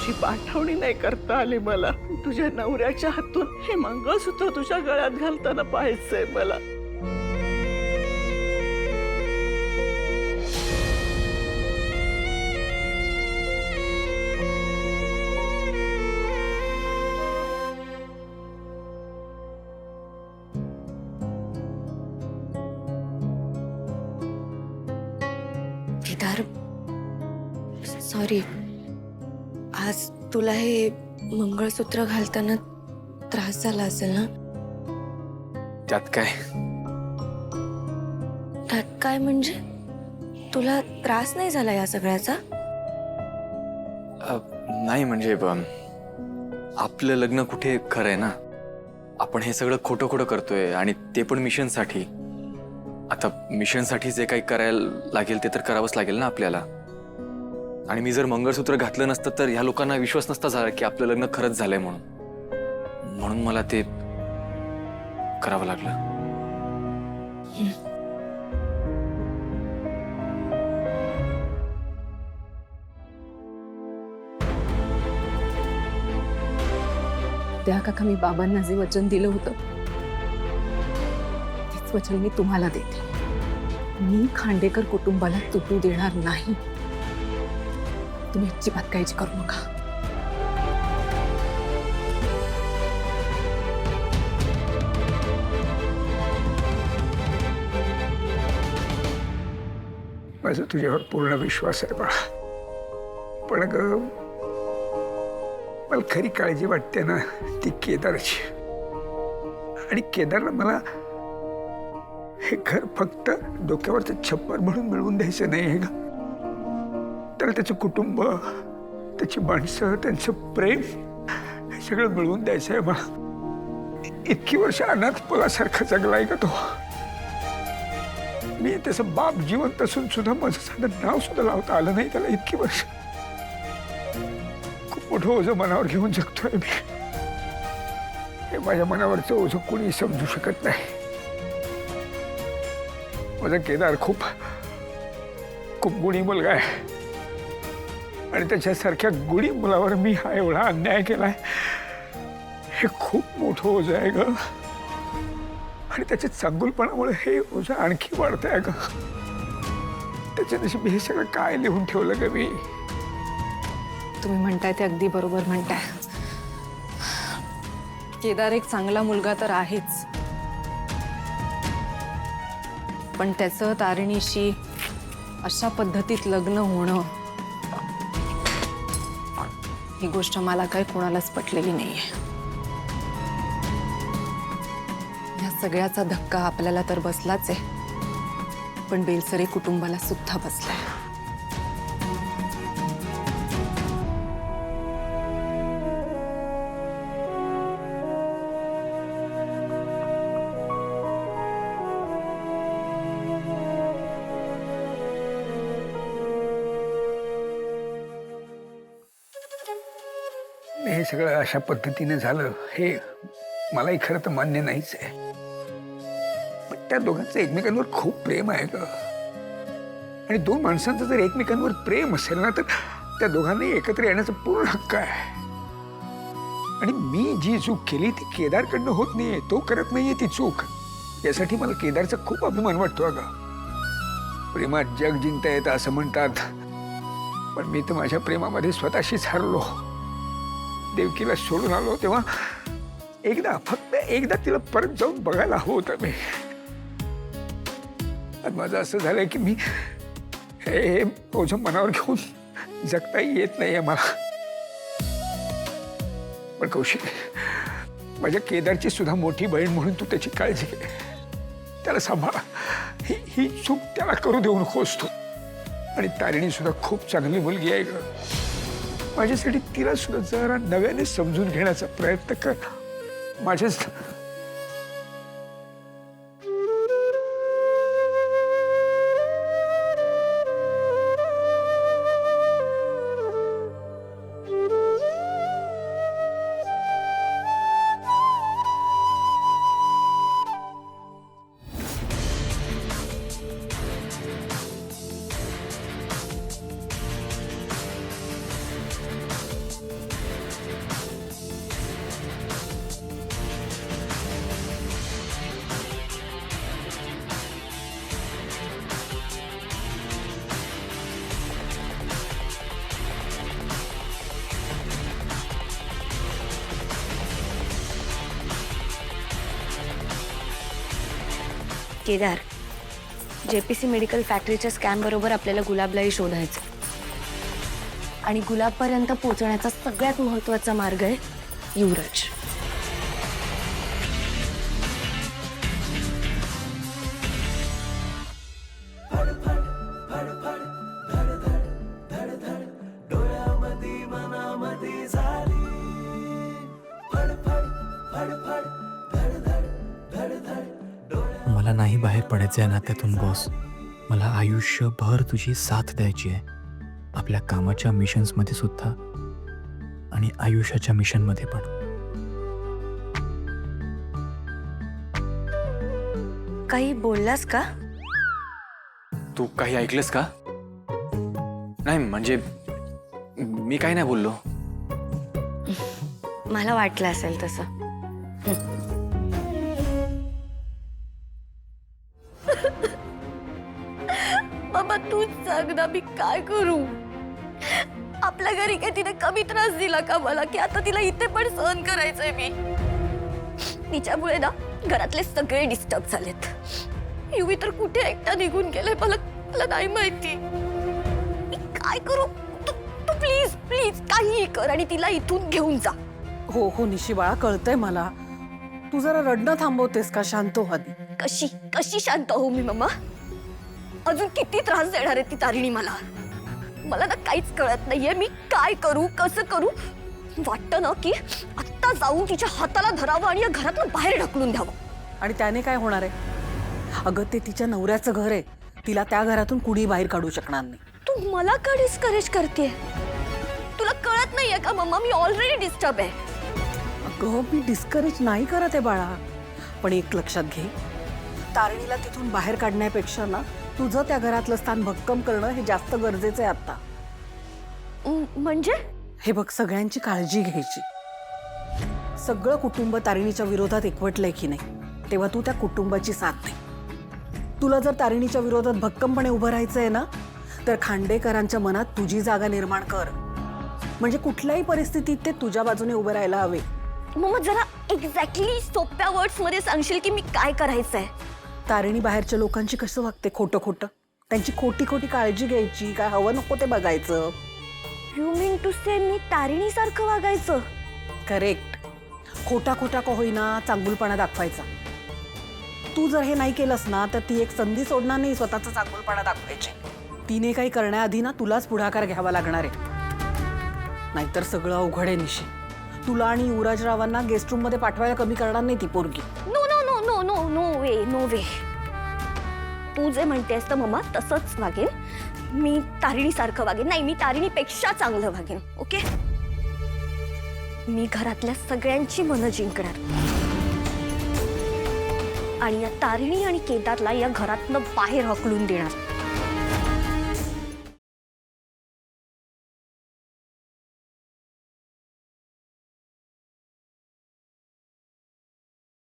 तुझी पाठवणी नाही करता आली मला. तुझ्या नवऱ्याच्या हातून हे मंगळसूत्र तुझ्या गळ्यात घालताना पाहायचंय मला. केदार, सॉरी. आज तुला हे मंगळसूत्र घालताना त्रास झाला असेल ना? त्यात काय? त्यात काय म्हणजे? तुला त्रास नाही झाला या सगळ्याचा? नाही म्हणजे आपलं लग्न कुठे खरं आहे ना. आपण हे सगळं खोटं खोटं करतोय आणि ते पण मिशनसाठी. आता मिशनसाठी जे काही करायला लागेल ते तर करावंच लागेल ना आपल्याला. आणि मी जर मंगळसूत्र घातलं नसतं तर ह्या लोकांना विश्वास नसता झाला की आपलं लग्न खरंच झालंय म्हणून मला ते करावं लागलं. त्या काका मी बाबांना जे वचन दिलं होतं तेच वचन मी तुम्हाला देते. मी खांडेकर कुटुंबाला तुटू देणार नाही. तुम्ही अजिबात काळजी करू नका. माझा तुझ्यावर पूर्ण विश्वास आहे बाळा. पण मला खरी काळजी वाटते ना ती केदारची. आणि केदारला मला हे घर फक्त डोक्यावरचं छप्पर म्हणून मिळवून द्यायचं नाही आहे का, तर त्याचं कुटुंब, त्याची माणसं, त्यांचं प्रेम हे सगळं मिळवून द्यायचं आहे मला. इतकी वर्ष अनाथ मुलासारखा जगलाय का तो. मी त्याचं बाप जिवंत असून सुद्धा माझं साधं नाव सुद्धा लावता आलं नाही त्याला. इतकी वर्ष खूप मोठं ओझं मनावर घेऊन जगतोय मी. हे माझ्या मनावरचं ओझं कोणी समजू शकत नाही. माझा केदार खूप खूप गुणी मुलगा आहे आणि त्याच्यासारख्या गुणी मुलावर मी हा एवढा अन्याय केलाय हे खूप मोठं ओझं आहे ग. आणि त्याच्या चांगुलपणामुळे हे ओझं आणखी वाढत आहे ग. त्याच्या नशीब हे सगळं काय लिहून ठेवलं ग मी. तुम्ही म्हणताय ते अगदी बरोबर म्हणताय. केदार एक चांगला मुलगा तर आहेच, पण त्याचं तारिणीशी अशा पद्धतीत लग्न होणं ही गोष्ट मला काही कोणालाच पटलेली नाहीये. या सगळ्याचा धक्का आपल्याला तर बसलाच आहे, पण बेलसरे कुटुंबाला सुद्धा बसलाय. हे सगळं अशा पद्धतीने झालं हे मलाही खरं तर मान्य नाहीच आहे. पण त्या दोघांचं एकमेकांवर खूप प्रेम आहे ग. आणि दोन माणसांचं जर एकमेकांवर प्रेम असेल ना तर त्या दोघांनाही एकत्र येण्याचा पूर्ण हक्क आहे. आणि मी जी चूक केली ती केदारकडनं होत नाहीये, तो करत नाहीये ती चूक. यासाठी मला केदारचा खूप अभिमान वाटतो अगं. प्रेमात जग जिंकता येतं असं म्हणतात, पण मी तर माझ्या प्रेमामध्ये स्वतःशीच हरलो. देवकीला सोडून आलो तेव्हा एकदा, फक्त एकदा तिला परत जाऊन बघायला हवं होतं मी. आणि माझं असं झालंय की मी हे ओझं मनावर घेऊन जगताही येत नाहीये मला. पण कौशिक, माझ्या केदारची सुद्धा मोठी बहीण म्हणून तू त्याची काळजी घे, त्याला सांभाळा. ही चूक त्याला करू देऊ नकोस तू. आणि तारिणी सुद्धा खूप चांगली मुलगी आहे ग. माझ्यासाठी तिला सुद्धा जरा नव्याने समजून घेण्याचा प्रयत्न कर. माझ्या केदार, JPC मेडिकल फॅक्टरीच्या स्कॅम बरोबर आपल्याला गुलाबलाही शोधायचं आणि गुलाबपर्यंत पोहोचण्याचा सगळ्यात महत्वाचा मार्ग आहे युवराज. मला नाही बाहेर पडायचं आहे नात्यातून बॉस. मला आयुष्यभर तुझी साथ द्यायची आहे, आपल्या कामाच्या मिशन्समध्ये सुद्धा आणि आयुष्याच्या मिशनमध्ये पण. काही बोललास का? तू काही ऐकलंस का? नाही म्हणजे मी काही नाही बोललो. मला वाटलं असेल तसं. बाबा तूच सांग ना, मी काय करू? आपल्या घरी काय तिने कमी त्रास दिला का मला, की आता तिला इथे पण सहन करायचंय मी? तिच्यामुळे ना घरातले सगळे डिस्टर्ब झालेत. युवी तर कुठे एकटा निघून गेले मला नाही माहिती. मी काय करू? तू प्लीज प्लीज काहीही कर आणि तिला इथून घेऊन जा. हो हो निशी बाळा, कळतंय मला. तू जरा रडणं थांबवतेस का? शांत हो आधी. कशी कशी शांत हो मी मम्मा? अजून किती त्रास देणार आहे ती तारिणी मला? मला ना काहीच कळत नाहीये, मी काय करू, कसं करू? वाटतं ना की आत्ता जाऊन तिच्या हाताला धरावं आणि या घरातून बाहेर ढकलून द्यावं. आणि त्याने काय होणार आहे? अगं ते तिच्या नवऱ्याचं घर आहे, तिला त्या घरातून कुणी बाहेर काढू शकणार नाही. तू मला का डिस्करेज करते? तुला कळत नाहीये का मम्मा, मी ऑलरेडी डिस्टर्ब आहे. अगं मी डिस्करेज नाही करत आहे बाळा, पण एक लक्षात घे, तारिणीला तिथून बाहेर काढण्यापेक्षा ना तुझं त्या घरातलं स्थान भक्कम करणं हे जास्त गरजेचं आहे आता. म्हणजे हे बघ, सगळ्यांची काळजी घ्यायची. सगळं कुटुंब तारिणीच्या विरोधात एकवटलंय की नाही, तेव्हा तू त्या कुटुंबाची साथ दे. तुला जर तारिणीच्या विरोधात भक्कमपणे उभं राहायचंय ना, तर खांडेकरांच्या मनात तुझी जागा निर्माण कर. म्हणजे कुठल्याही परिस्थितीत ते तुझ्या बाजूने उभं राहायला हवे. मम्मा जरा एक्झॅक्टली सोप्या वर्ड्स मध्ये सांगशील की मी काय करायचंय? तारिणी बाहेरच्या लोकांची कसं वागते, खोटं खोटं, त्यांची खोटी खोटी काळजी घ्यायची, काय हवं नको ते बघायचं. यू मीन टू से मी तारिणी सारखं वागायचं? करेक्ट. खोटा खोटा का होईना चांगुलपणा दाखवायचा. तू जर हे नाही केलंस ना, तर ती एक संधी सोडणार नाही स्वतःचा चांगुलपणा दाखवायची. तिने काही करण्याआधी ना तुलाच पुढाकार घ्यावा लागणार आहे, नाहीतर सगळं अवघड आहे निशी. तुला आणि युवराजरावांना गेस्ट रूम मध्ये पाठवायला कमी करणार नाही ती पोरगी. No no no no no no way no way. तू जे म्हणतेस तर मम्मा तसंच वागेन मी, तारिणी सारखं वागेन. नाही, मी तारिणीपेक्षा चांगलं वागेन. ओके, मी घरातल्या सगळ्यांची मनं जिंकणार आणि या तारिणी आणि केदारला या घरातनं बाहेर हकलून देणार.